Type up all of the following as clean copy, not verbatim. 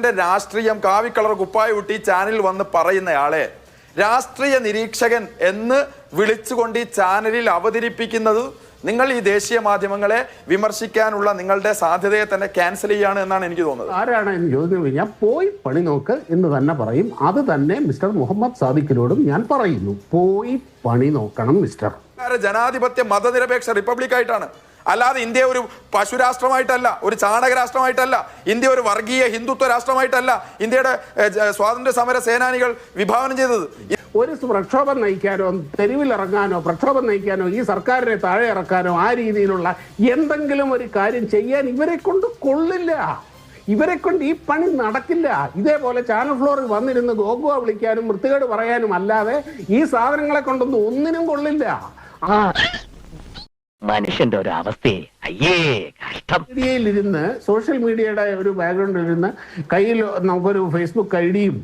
ഭരണകൂടത്തിന്റെ രാഷ്ട്രീയം കാവിക്കളർ കുപ്പായ ഊട്ടി ചാനലിൽ വന്ന് പറയുന്നയാളെ രാഷ്ട്രീയ നിരീക്ഷകൻ എന്ന് വിളിച്ചുകൊണ്ട് ഈ ചാനലിൽ അവതരിപ്പിക്കുന്നത് നിങ്ങൾ ഈ ദേശീയ മാധ്യമങ്ങളെ വിമർശിക്കാനുള്ള നിങ്ങളുടെ സാധ്യതയെ തന്നെ ക്യാൻസൽ ചെയ്യാണ് എന്നാണ് എനിക്ക് തോന്നുന്നത്. ആരാണ് എന്ന് ചോദിച്ചു കഴിഞ്ഞാൽ പോയി പണി നോക്ക് എന്ന് തന്നെ പറയും. അത് തന്നെ മിസ്റ്റർ മുഹമ്മദ് സാദിഖിനോടും ഞാൻ പറയുന്നു. പോയി പണി നോക്കണം മിസ്റ്റർ. ജനാധിപത്യ മതനിരപേക്ഷ റിപ്പബ്ലിക് ആയിട്ടാണ്, അല്ലാതെ ഇന്ത്യ ഒരു പശുരാഷ്ട്രമായിട്ടല്ല, ഒരു ചാണക രാഷ്ട്രമായിട്ടല്ല, ഇന്ത്യ ഒരു വർഗീയ ഹിന്ദുത്വ രാഷ്ട്രമായിട്ടല്ല ഇന്ത്യയുടെ സ്വാതന്ത്ര്യ സമര സേനാനികൾ വിഭാവനം ചെയ്തത്. ഒരു പ്രക്ഷോഭം നയിക്കാനോ തെരുവിലിറങ്ങാനോ പ്രക്ഷോഭം നയിക്കാനോ ഈ സർക്കാരിനെ താഴെ ഇറക്കാനോ ആ രീതിയിലുള്ള എന്തെങ്കിലും ഒരു കാര്യം ചെയ്യാൻ ഇവരെ കൊണ്ട് കൊള്ളില്ല. ഇവരെ കൊണ്ട് ഈ പണി നടക്കില്ല. ഇതേപോലെ ചാനൽ ഫ്ലോറിൽ വന്നിരുന്ന് ഗോഗുവ വിളിക്കാനും വൃത്തികേട് പറയാനും അല്ലാതെ ഈ സാധനങ്ങളെ കൊണ്ടൊന്നും ഒന്നിനും കൊള്ളില്ല. മനുഷ്യന്റെ ഒരു അവസ്ഥയെ അയ്യേ കഷ്ടം. മീഡിയയിലിരുന്ന് സോഷ്യൽ മീഡിയയുടെ ഒരു ബാക്ക്ഗ്രൗണ്ടിലിരുന്ന് കയ്യിൽ നമുക്കൊരു ഫേസ്ബുക്ക് ഐ ഡിയും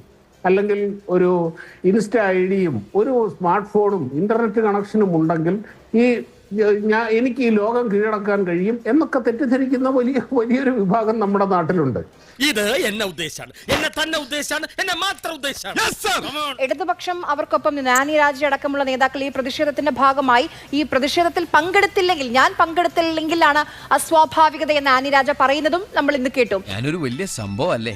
അല്ലെങ്കിൽ ഒരു ഇൻസ്റ്റ ഐ ഡിയും ഒരു സ്മാർട്ട് ഫോണും ഇന്റർനെറ്റ് കണക്ഷനും ഉണ്ടെങ്കിൽ എനിക്ക് ഈ ലോകം കീഴടക്കാൻ കഴിയും എന്നൊക്കെ തെറ്റിദ്ധരിക്കുന്ന വലിയൊരു വിഭാഗം നമ്മുടെ നാട്ടിലുണ്ട്. ഇത് എന്നെ ഉദ്ദേശാണ്, എന്നെ തന്നെ ഉദ്ദേശാണ്, എന്നെ മാത്രം ഉദ്ദേശാണ്. ഇടതുപക്ഷം അവർക്കൊപ്പം നാനി രാജ അടക്കമുള്ള നേതാക്കൾ ഈ പ്രതിഷേധത്തിന്റെ ഭാഗമായി ഈ പ്രതിഷേധത്തിൽ പങ്കെടുത്തില്ലെങ്കിൽ, ഞാൻ പങ്കെടുത്തില്ലെങ്കിലാണ് അസ്വാഭാവികത എന്ന് നാനി രാജ പറയുന്നതും നമ്മൾ ഇന്ന് കേട്ടു. ഞാനൊരു വലിയ സംഭവം അല്ലേ,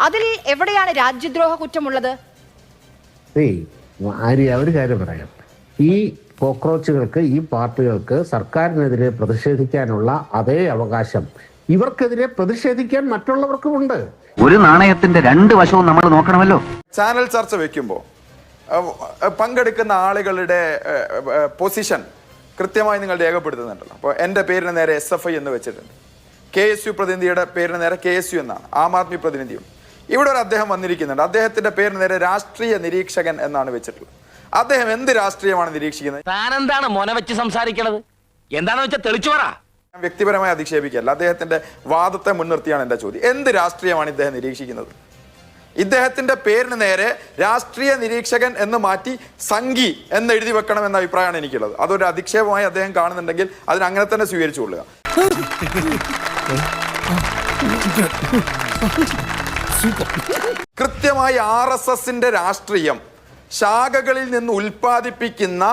അതിൽ എവിടെയാണ് രാജ്യദ്രോഹ കുറ്റമുള്ളത്? ഒരു കാര്യം പറയാം, ഈ കോക്രോച്ചുകൾക്ക്, ഈ പാർട്ടികൾക്ക് സർക്കാരിനെതിരെ പ്രതിഷേധിക്കാനുള്ള അതേ അവകാശം ഇവർക്കെതിരെ പ്രതിഷേധിക്കാൻ മറ്റുള്ളവർക്കുമുണ്ട്. ഒരു നാണയത്തിന്റെ രണ്ട് വശവും നമ്മൾ നോക്കണമല്ലോ. ചാനൽ ചർച്ച വെക്കുമ്പോൾ പങ്കെടുക്കുന്ന ആളുകളുടെ പൊസിഷൻ കൃത്യമായി നിങ്ങൾ രേഖപ്പെടുത്തുന്നുണ്ടല്ലോ. അപ്പോൾ എൻ്റെ പേരിന് നേരെ SFI എന്ന് വെച്ചിട്ടുണ്ട്, KSU പ്രതിനിധിയുടെ പേരിന് നേരെ KSU എന്നാണ്, ആം ആദ്മി പ്രതിനിധിയും. ഇവിടെ ഒരു അദ്ദേഹം വന്നിരിക്കുന്നുണ്ട്, അദ്ദേഹത്തിന്റെ പേരിന് നേരെ രാഷ്ട്രീയ നിരീക്ഷകൻ എന്നാണ് വെച്ചിട്ടുള്ളത്. അദ്ദേഹം എന്ത് രാഷ്ട്രീയമാണ് നിരീക്ഷിക്കുന്നത്? താനെന്താണ് മോനെ വെച്ച് സംസാരിക്കണത്? എന്താണെന്ന് വെച്ചാൽ തെളിച്ചു പറ. ഞാൻ വ്യക്തിപരമായി അധിക്ഷേപിക്കല്ല, അദ്ദേഹത്തിന്റെ വാദത്തെ മുൻനിർത്തിയാണ് എൻ്റെ ചോദ്യം. എന്ത് രാഷ്ട്രീയമാണ് ഇദ്ദേഹം നിരീക്ഷിക്കുന്നത്? ഇദ്ദേഹത്തിന്റെ പേരിന് നേരെ രാഷ്ട്രീയ നിരീക്ഷകൻ എന്ന് മാറ്റി സംഘി എന്ന് എഴുതി വെക്കണം എന്ന അഭിപ്രായമാണ് എനിക്കുള്ളത്. അതൊരു അധിക്ഷേപമായി അദ്ദേഹം കാണുന്നുണ്ടെങ്കിൽ അതിന് അങ്ങനെ തന്നെ സ്വീകരിച്ചുകൊള്ളുക. കൃത്യമായി RSSന്റെ രാഷ്ട്രീയം ശാഖകളിൽ നിന്ന് ഉൽപ്പാദിപ്പിക്കുന്ന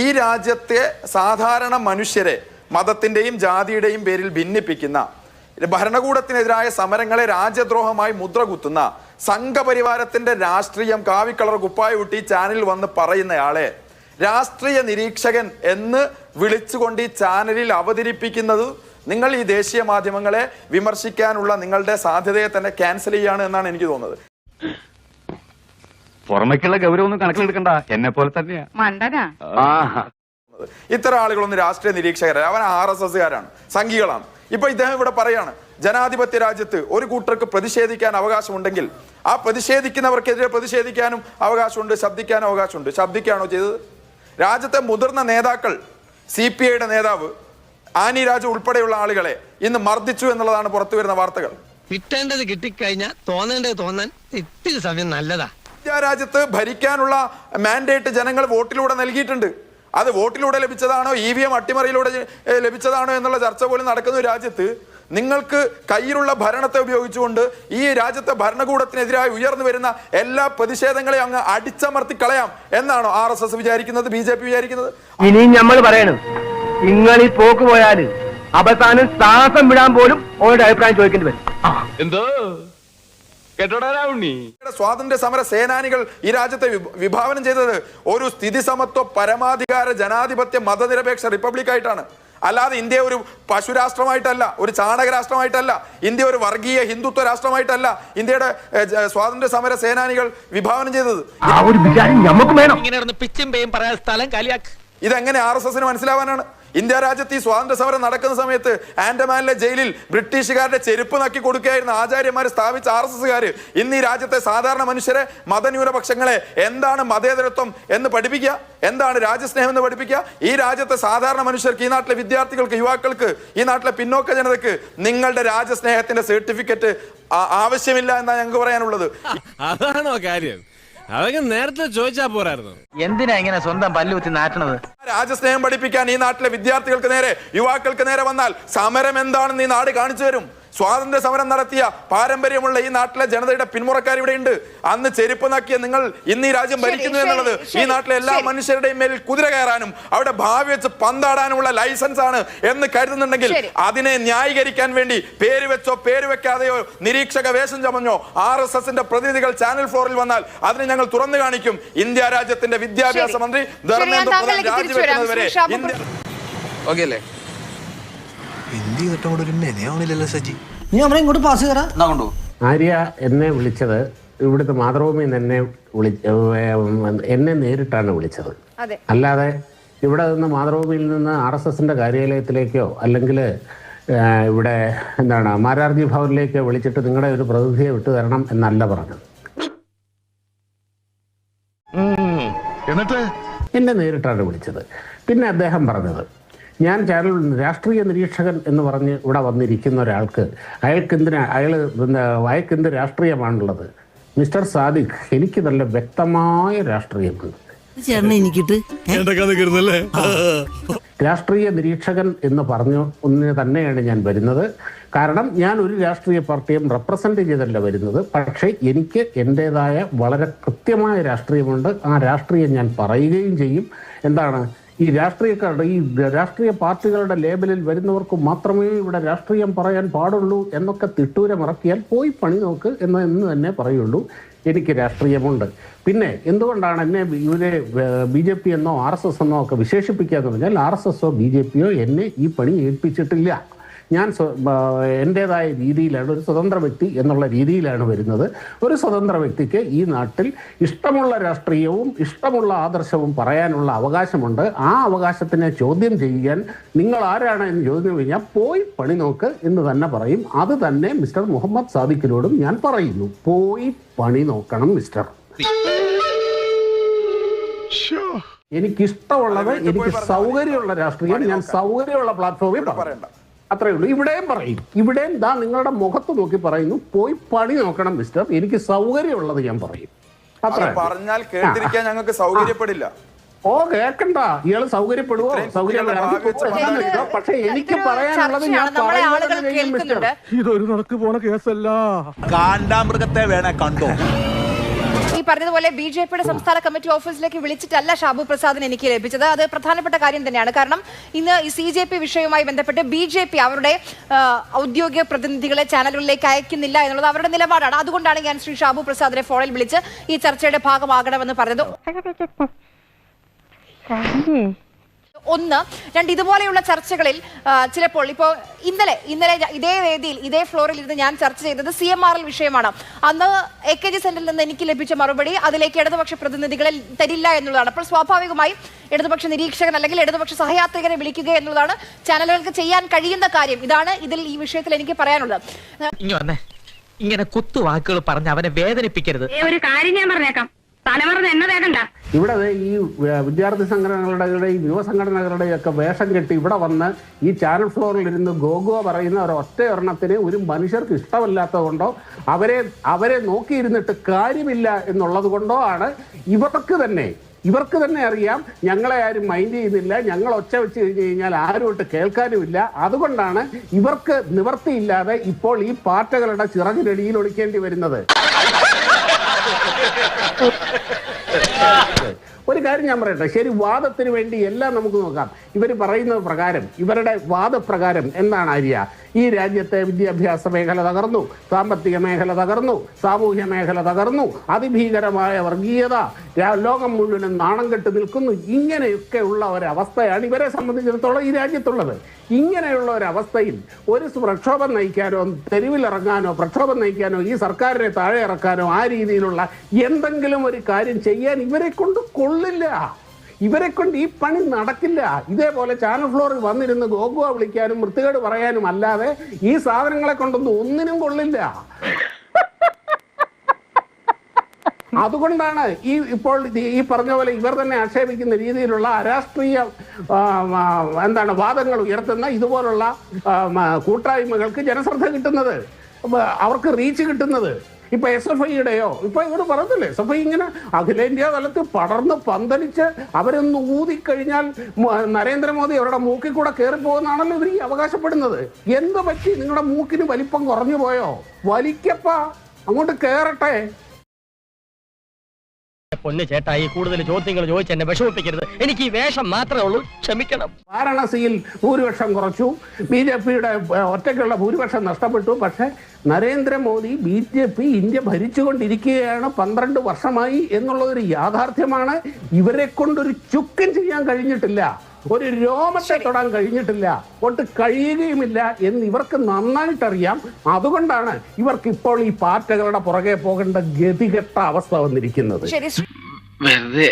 ഈ രാജ്യത്തെ സാധാരണ മനുഷ്യരെ മതത്തിന്റെയും ജാതിയുടെയും പേരിൽ ഭിന്നിപ്പിക്കുന്ന, ഭരണകൂടത്തിനെതിരായ സമരങ്ങളെ രാജ്യദ്രോഹമായി മുദ്രകുത്തുന്ന സംഘപരിവാരത്തിന്റെ രാഷ്ട്രീയം കാവിക്കളർ കുപ്പായ ഊട്ടി ചാനലിൽ വന്ന് പറയുന്നയാളെ രാഷ്ട്രീയ നിരീക്ഷകൻ എന്ന് വിളിച്ചുകൊണ്ട് ഈ ചാനലിൽ അവതരിപ്പിക്കുന്നത് നിങ്ങൾ ഈ ദേശീയ മാധ്യമങ്ങളെ വിമർശിക്കാനുള്ള നിങ്ങളുടെ സാധ്യതയെ തന്നെ ക്യാൻസൽ ചെയ്യാണ് എന്നാണ് എനിക്ക് തോന്നുന്നത്. പുറമേക്കുള്ള ഗൗരവൊന്നും കണക്കിലെടുക്കണ്ട, എന്നെ പോലെ തന്നെയാ. ഇത്തരം ആളുകളൊന്നും രാഷ്ട്രീയ നിരീക്ഷകരല്ല, അവൻ RSSകാരാണ്, സംഘികളാണ്. ഇപ്പൊ ഇദ്ദേഹം ഇവിടെ പറയാണ്, ജനാധിപത്യ രാജ്യത്ത് ഒരു കൂട്ടർക്ക് പ്രതിഷേധിക്കാൻ അവകാശമുണ്ടെങ്കിൽ ആ പ്രതിഷേധിക്കുന്നവർക്കെതിരെ പ്രതിഷേധിക്കാനും അവകാശമുണ്ട്, ശബ്ദിക്കാനും അവകാശമുണ്ട്. ശബ്ദിക്കുകയാണോ ചെയ്തത്? രാജ്യത്തെ മുതിർന്ന നേതാക്കൾ, CPIയുടെ നേതാവ് ആനി രാജ ഉൾപ്പെടെയുള്ള ആളുകളെ ഇന്ന് മർദ്ദിച്ചു എന്നുള്ളതാണ് പുറത്തു വരുന്ന വാർത്തകൾ. കിട്ടേണ്ടത് കിട്ടിക്കഴിഞ്ഞാൽ തോന്നേണ്ടത് തോന്നാൻ ഇത്തിരി സമയം നല്ലതാ. ഇന്ത്യ രാജ്യത്ത് ഭരിക്കാനുള്ള മാൻഡേറ്റ് ജനങ്ങൾ വോട്ടിലൂടെ നൽകിയിട്ടുണ്ട്. അത് വോട്ടിലൂടെ ലഭിച്ചതാണോ EVM അട്ടിമറിയിലൂടെ ലഭിച്ചതാണോ എന്നുള്ള ചർച്ച പോലും നടക്കുന്ന രാജ്യത്ത് നിങ്ങൾക്ക് കയ്യിലുള്ള ഭരണത്തെ ഉപയോഗിച്ചുകൊണ്ട് ഈ രാജ്യത്തെ ഭരണകൂടത്തിനെതിരായി ഉയർന്നു വരുന്ന എല്ലാ പ്രതിഷേധങ്ങളെയും അങ്ങ് അടിച്ചമർത്തി കളയാം എന്നാണോ RSS വിചാരിക്കുന്നത്, BJP വിചാരിക്കുന്നത്? ഇനിയും നമ്മൾ പറയണം, നിങ്ങൾ ഈ പോക്ക് പോയാല് അവസാനം ശ്വാസം വിടാൻ പോലും ഓരുടെ അഭിപ്രായം ചോദിക്കേണ്ടി വരും. എന്തോ സ്വാതന്ത്ര്യ സമര സേനാനികൾ ഈ രാജ്യത്തെ വിഭാവനം ചെയ്തത് ഒരു സ്ഥിതി സമത്വ പരമാധികാര ജനാധിപത്യ മതനിരപേക്ഷ റിപ്പബ്ലിക് ആയിട്ടാണ്, അല്ലാതെ ഇന്ത്യ ഒരു പശുരാഷ്ട്രമായിട്ടല്ല, ഒരു ചാണക രാഷ്ട്രമായിട്ടല്ല, ഇന്ത്യ ഒരു വർഗീയ ഹിന്ദുത്വ രാഷ്ട്രമായിട്ടല്ല ഇന്ത്യയുടെ സ്വാതന്ത്ര്യ സമര സേനാനികൾ വിഭാവനം ചെയ്തത്. ഇതെങ്ങനെ RSSന് മനസ്സിലാവാനാണ്? ഇന്ത്യ രാജ്യത്ത് ഈ സ്വാതന്ത്ര്യ സമരം നടക്കുന്ന സമയത്ത് ആൻഡമാനിലെ ജയിലിൽ ബ്രിട്ടീഷുകാരുടെ ചെരുപ്പ് നക്കി കൊടുക്കുകയായിരുന്ന ആചാര്യന്മാർ സ്ഥാപിച്ച RSSകാര് ഇന്ന് ഈ രാജ്യത്തെ സാധാരണ മനുഷ്യരെ, മതന്യൂനപക്ഷങ്ങളെ എന്താണ് മതേതരത്വം എന്ന് പഠിപ്പിക്കുക, എന്താണ് രാജ്യസ്നേഹം എന്ന് പഠിപ്പിക്കുക. ഈ രാജ്യത്തെ സാധാരണ മനുഷ്യർക്ക്, ഈ നാട്ടിലെ വിദ്യാർത്ഥികൾക്ക്, യുവാക്കൾക്ക്, ഈ നാട്ടിലെ പിന്നോക്ക ജനതയ്ക്ക് നിങ്ങളുടെ രാജ്യസ്നേഹത്തിന്റെ സർട്ടിഫിക്കറ്റ് ആവശ്യമില്ല എന്നാണ് ഞങ്ങൾക്ക് പറയാനുള്ളത്. അതാണോ കാര്യം? അതൊക്കെ നേരത്തെ ചോദിച്ചാ പോരായിരുന്നു. എന്തിനാ ഇങ്ങനെ സ്വന്തം പല്ലുകുത്തി നാട്ടണത്? രാജ്യസ്നേഹം പഠിപ്പിക്കാൻ ഈ നാട്ടിലെ വിദ്യാർത്ഥികൾക്ക് നേരെ, യുവാക്കൾക്ക് നേരെ വന്നാൽ സമരം എന്താണെന്ന് ഈ നാട് കാണിച്ചു തരും. സ്വാതന്ത്ര്യ സമരം നടത്തിയ പാരമ്പര്യമുള്ള ഈ നാട്ടിലെ ജനതയുടെ പിന്മുറക്കാർ ഇവിടെയുണ്ട്. അന്ന് ചെരുപ്പ് നക്കിയ നിങ്ങൾ ഇന്ന് ഈ രാജ്യം ഭരിക്കുന്നു എന്നുള്ളത് ഈ നാട്ടിലെ എല്ലാ മനുഷ്യരുടെയും മേലിൽ കുതിര കയറാനും അവിടെ ഭാവി വെച്ച് പന്താടാനുമുള്ള ലൈസൻസ് ആണ് എന്ന് കരുതുന്നുണ്ടെങ്കിൽ അതിനെ ന്യായീകരിക്കാൻ വേണ്ടി പേര് വെച്ചോ പേര് വെക്കാതെയോ നിരീക്ഷക വേഷം ചമഞ്ഞോ RSSന്റെ പ്രതിനിധികൾ ചാനൽ ഫ്ലോറിൽ വന്നാൽ അതിന് ഞങ്ങൾ തുറന്നു കാണിക്കും. ഇന്ത്യ രാജ്യത്തിന്റെ വിദ്യാഭ്യാസ മന്ത്രി ധർമ്മേന്ദ്ര പ്രധാൻ രാജിവെക്കുന്നത് വരെ നീ നമ്മളെ ഇങ്ങോട്ട് പാസ് കയറാ ആര്യ എന്നെ വിളിച്ചത് ഇവിടുത്തെ മാതൃഭൂമി എന്നെ നേരിട്ടാണ് വിളിച്ചത്. അല്ലാതെ ഇവിടെ നിന്ന് മാതൃഭൂമിയിൽ നിന്ന് RSSന്റെ കാര്യാലയത്തിലേക്കോ അല്ലെങ്കിൽ ഇവിടെ എന്താണ് മാരാർജി ഭവനിലേക്കോ വിളിച്ചിട്ട് നിങ്ങളുടെ ഒരു പ്രതിനിധിയെ വിട്ടു തരണം എന്നല്ല പറഞ്ഞത്. എന്നിട്ട് എന്നെ നേരിട്ടാണ് വിളിച്ചത്. പിന്നെ അദ്ദേഹം പറഞ്ഞത് ഞാൻ ചാനൽ രാഷ്ട്രീയ നിരീക്ഷകൻ എന്ന് പറഞ്ഞ് ഇവിടെ വന്നിരിക്കുന്ന ഒരാൾക്ക് അയാൾക്കെന്ത് രാഷ്ട്രീയമാണുള്ളത്? മിസ്റ്റർ സാദിഖ്, എനിക്ക് നല്ല വ്യക്തമായ രാഷ്ട്രീയമുണ്ട്. രാഷ്ട്രീയ നിരീക്ഷകൻ എന്ന് പറഞ്ഞു ഒന്നിന് തന്നെയാണ് ഞാൻ വരുന്നത്. കാരണം ഞാൻ ഒരു രാഷ്ട്രീയ പാർട്ടിയും റെപ്രസെന്റ് ചെയ്തല്ല വരുന്നത്. പക്ഷേ എനിക്ക് എൻ്റെതായ വളരെ കൃത്യമായ രാഷ്ട്രീയമുണ്ട്. ആ രാഷ്ട്രീയം ഞാൻ പറയുകയും ചെയ്യും. എന്താണ് ഈ രാഷ്ട്രീയ പാർട്ടികളുടെ ലേബലിൽ വരുന്നവർക്ക് മാത്രമേ ഇവിടെ രാഷ്ട്രീയം പറയാൻ പാടുള്ളൂ എന്നൊക്കെ തിട്ടൂരമിറക്കിയാൽ പോയി പണി നോക്ക് എന്ന് തന്നെ പറയുള്ളൂ. എനിക്ക് രാഷ്ട്രീയമുണ്ട്. പിന്നെ എന്തുകൊണ്ടാണ് എന്നെ ഇവരെ BJP എന്നോ RSS എന്നോ ഒക്കെ വിശേഷിപ്പിക്കാന്ന് പറഞ്ഞാൽ RSSോ BJPയോ എന്നെ ഈ പണി ഏൽപ്പിച്ചിട്ടില്ല. ഞാൻ എൻ്റെതായ രീതിയിലാണ് ഒരു സ്വതന്ത്ര വ്യക്തി എന്നുള്ള രീതിയിലാണ് വരുന്നത്. ഒരു സ്വതന്ത്ര വ്യക്തിക്ക് ഈ നാട്ടിൽ ഇഷ്ടമുള്ള രാഷ്ട്രീയവും ഇഷ്ടമുള്ള ആദർശവും പറയാനുള്ള അവകാശമുണ്ട്. ആ അവകാശത്തിനെ ചോദ്യം ചെയ്യാൻ നിങ്ങൾ ആരാണ് എന്ന് ചോദ്യം കഴിഞ്ഞാൽ പോയി പണി നോക്ക് എന്ന് തന്നെ പറയും. അത് തന്നെ മിസ്റ്റർ മുഹമ്മദ് സാദിഖിനോടും ഞാൻ പറയുന്നു. പോയി പണി നോക്കണം മിസ്റ്റർ. എനിക്കിഷ്ടമുള്ളത്, എനിക്ക് സൗകര്യമുള്ള രാഷ്ട്രീയം ഞാൻ സൗകര്യമുള്ള പ്ലാറ്റ്ഫോമിൽ പറയണ്ട. അത്രേ ഉള്ളൂ. ഇവിടെയും പറയും. ഇവിടെയും നിങ്ങളുടെ മുഖത്ത് നോക്കി പറയുന്നു പോയി പണി നോക്കണം മിസ്റ്റർ. എനിക്ക് സൗകര്യമുള്ളത് ഞാൻ പറയും. അത്ര പറഞ്ഞാൽ കേട്ടിരിക്കാൻ ഞങ്ങൾക്ക് സൗകര്യപ്പെടില്ല. കേൾക്കണ്ട. ഇയാള് സൗകര്യപ്പെടുവോ? പക്ഷെ എനിക്ക് പറയാനുള്ളത് ഞാൻ പറയുന്നത് മിസ്റ്റർ. ഇതൊരു നടക്ക് പോണ കേസല്ല. കാണ്ടാമൃഗത്തെ വേണേ കണ്ടോ. ഈ പറഞ്ഞതുപോലെ BJPയുടെ സംസ്ഥാന കമ്മിറ്റി ഓഫീസിലേക്ക് വിളിച്ചിട്ടല്ല ഷാബു പ്രസാദിന് എനിക്ക് ലഭിച്ചത്. അത് പ്രധാനപ്പെട്ട കാര്യം തന്നെയാണ്. കാരണം ഇന്ന് ഈ CJP വിഷയവുമായി ബന്ധപ്പെട്ട് BJP അവരുടെ ഔദ്യോഗിക പ്രതിനിധികളെ ചാനലുകളിലേക്ക് അയക്കുന്നില്ല എന്നുള്ളത് അവരുടെ നിലപാടാണ്. അതുകൊണ്ടാണ് ഞാൻ ശ്രീ ഷാബു പ്രസാദിനെ ഫോണിൽ വിളിച്ച് ഈ ചർച്ചയുടെ ഭാഗമാകണമെന്ന് പറഞ്ഞത്. ഒന്ന്, രണ്ട്, ഇതുപോലെയുള്ള ചർച്ചകളിൽ ചിലപ്പോൾ ഇപ്പോൾ ഇന്നലെ ഇതേ വേദിയിൽ ഇതേ ഫ്ലോറിൽ ഇരുന്ന് ഞാൻ ചർച്ച ചെയ്തത് CMRL വിഷയമാണ്. അന്ന് AKG സെന്ററിൽ നിന്ന് എനിക്ക് ലഭിച്ച മറുപടി അതിലേക്ക് ഇടതുപക്ഷ പ്രതിനിധികളെ തരില്ല എന്നുള്ളതാണ്. അപ്പോൾ സ്വാഭാവികമായും ഇടതുപക്ഷ നിരീക്ഷകൻ അല്ലെങ്കിൽ ഇടതുപക്ഷ സഹയാത്രികനെ വിളിക്കുക എന്നുള്ളതാണ് ചാനലുകൾക്ക് ചെയ്യാൻ കഴിയുന്ന കാര്യം. ഇതാണ് ഈ വിഷയത്തിൽ എനിക്ക് പറയാനുള്ളത്. ഇങ്ങനെ കുത്തുവാക്കുകൾ പറഞ്ഞ് അവനെ വേദനിപ്പിക്കരുത്. ഒരു കാര്യം ഞാൻ പറഞ്ഞേക്കാം, തലമറന്ന് എന്നെ തേടണ്ട. ഇവിടെ ഈ വിദ്യാർത്ഥി സംഘടനകളുടെയും യുവസംഘടനകളുടെയും ഒക്കെ വേഷം കെട്ടി ഇവിടെ വന്ന് ഈ ചാനൽ ഫ്ലോറിൽ ഇരുന്ന് ഗോഗോ പറയുന്ന ഒരൊറ്റ ഒരെണ്ണത്തിന് ഒരു മനുഷ്യർക്ക് ഇഷ്ടമല്ലാത്തത് കൊണ്ടോ അവരെ നോക്കിയിരുന്നിട്ട് കാര്യമില്ല എന്നുള്ളത് കൊണ്ടോ ആണ് ഇവർക്ക് തന്നെ അറിയാം ഞങ്ങളെ ആരും മൈൻഡ് ചെയ്യുന്നില്ല, ഞങ്ങൾ ഒച്ച വെച്ച് കഴിഞ്ഞ് കഴിഞ്ഞാൽ ആരുമായിട്ട് കേൾക്കാനുമില്ല. അതുകൊണ്ടാണ് ഇവർക്ക് നിവർത്തിയില്ലാതെ ഇപ്പോൾ ഈ പാറ്റകളുടെ ചിറകിനടിയിൽ ഒളിക്കേണ്ടി വരുന്നത്. ഒരു കാര്യം ഞാൻ പറയട്ടെ, ശരി, വാദത്തിന് വേണ്ടി എല്ലാം നമുക്ക് നോക്കാം. ഇവർ പറയുന്നത് പ്രകാരം, ഇവരുടെ വാദപ്രകാരം എന്താണ് ആര്യ? ഈ രാജ്യത്തെ വിദ്യാഭ്യാസ മേഖല തകർന്നു, സാമ്പത്തിക മേഖല തകർന്നു, സാമൂഹ്യ മേഖല തകർന്നു, അതിഭീകരമായ വർഗീയത ലോകം മുഴുവനും നാണം കെട്ട് നിൽക്കുന്നു. ഇങ്ങനെയൊക്കെ ഉള്ള ഒരവസ്ഥയാണ് ഇവരെ സംബന്ധിച്ചിടത്തോളം ഈ രാജ്യത്തുള്ളത്. ഇങ്ങനെയുള്ള ഒരവസ്ഥയിൽ ഒരു പ്രക്ഷോഭം നയിക്കാനോ തെരുവിലിറങ്ങാനോ പ്രക്ഷോഭം നയിക്കാനോ ഈ സർക്കാരിനെ താഴെ ഇറക്കാനോ ആ രീതിയിലുള്ള എന്തെങ്കിലും ഒരു കാര്യം ചെയ്യാൻ ഇവരെ കൊണ്ട് കൊള്ളില്ല. ഇവരെ കൊണ്ട് ഈ പണി നടക്കില്ല. ഇതേപോലെ ചാനൽ ഫ്ലോറിൽ വന്നിരുന്ന് ഗോഗുവ വിളിക്കാനും വൃത്തികേട് പറയാനും അല്ലാതെ ഈ സാധനങ്ങളെ കൊണ്ടൊന്നും ഒന്നിനും കൊള്ളില്ല. അതുകൊണ്ടാണ് ഇപ്പോൾ ഈ പറഞ്ഞ പോലെ ഇവർ തന്നെ ആക്ഷേപിക്കുന്ന രീതിയിലുള്ള അരാഷ്ട്രീയ വാദങ്ങൾ ഉയർത്തുന്ന ഇതുപോലുള്ള കൂട്ടായ്മകൾക്ക് ജനശ്രദ്ധ കിട്ടുന്നത്, അവർക്ക് റീച്ച് കിട്ടുന്നത്. ഇപ്പൊ SFIയുടെയോ ഇപ്പൊ ഇവർ പറഞ്ഞില്ലേ, SFI ഇങ്ങനെ അഖിലേന്ത്യാ തലത്തിൽ പടർന്ന് പന്തലിച്ച് അവരൊന്ന് ഊതിക്കഴിഞ്ഞാൽ നരേന്ദ്രമോദി അവരുടെ മൂക്കിൽ കൂടെ കയറി പോകുന്നതാണല്ലോ ഇവർ ഈ അവകാശപ്പെടുന്നത്. എന്ത് പറ്റി? നിങ്ങളുടെ മൂക്കിന് വലിപ്പം കുറഞ്ഞു പോയോ? വലിക്കപ്പ അങ്ങോട്ട് കേറട്ടെ. പൊന്നു ചേട്ടായി, കൂടുതൽ ചോദ്യങ്ങൾ ചോദിച്ച് എന്നെ വിഷമിപ്പിക്കരുത്. എനിക്ക് ഈ വേഷം മാത്രമേ ഉള്ളൂ, ക്ഷമിക്കണം. വാരണസിയിൽ ഭൂരിപക്ഷം കുറച്ചു, BJPയുടെ ഒറ്റയ്ക്കുള്ള ഭൂരിപക്ഷം നഷ്ടപ്പെട്ടു. പക്ഷെ നരേന്ദ്രമോദി BJP ഇന്ത്യ ഭരിച്ചുകൊണ്ടിരിക്കുകയാണ് 12 വർഷമായി എന്നുള്ളതൊരു യാഥാർത്ഥ്യമാണ്. ഇവരെ കൊണ്ടൊരു ചുക്കും ചെയ്യാൻ കഴിഞ്ഞിട്ടില്ല, ഒരു രോമത്തെ തൊടാൻ കഴിഞ്ഞിട്ടില്ല, ഒട്ട് കഴിയുകയുമില്ല എന്ന് ഇവർക്ക് നന്നായിട്ടറിയാം. അതുകൊണ്ടാണ് ഇവർക്ക് ഇപ്പോൾ ഈ പാർട്ടികളുടെ പുറകെ പോകേണ്ട ഗതികെട്ട അവസ്ഥ വന്നിരിക്കുന്നത്. ശരി. വെറുതെ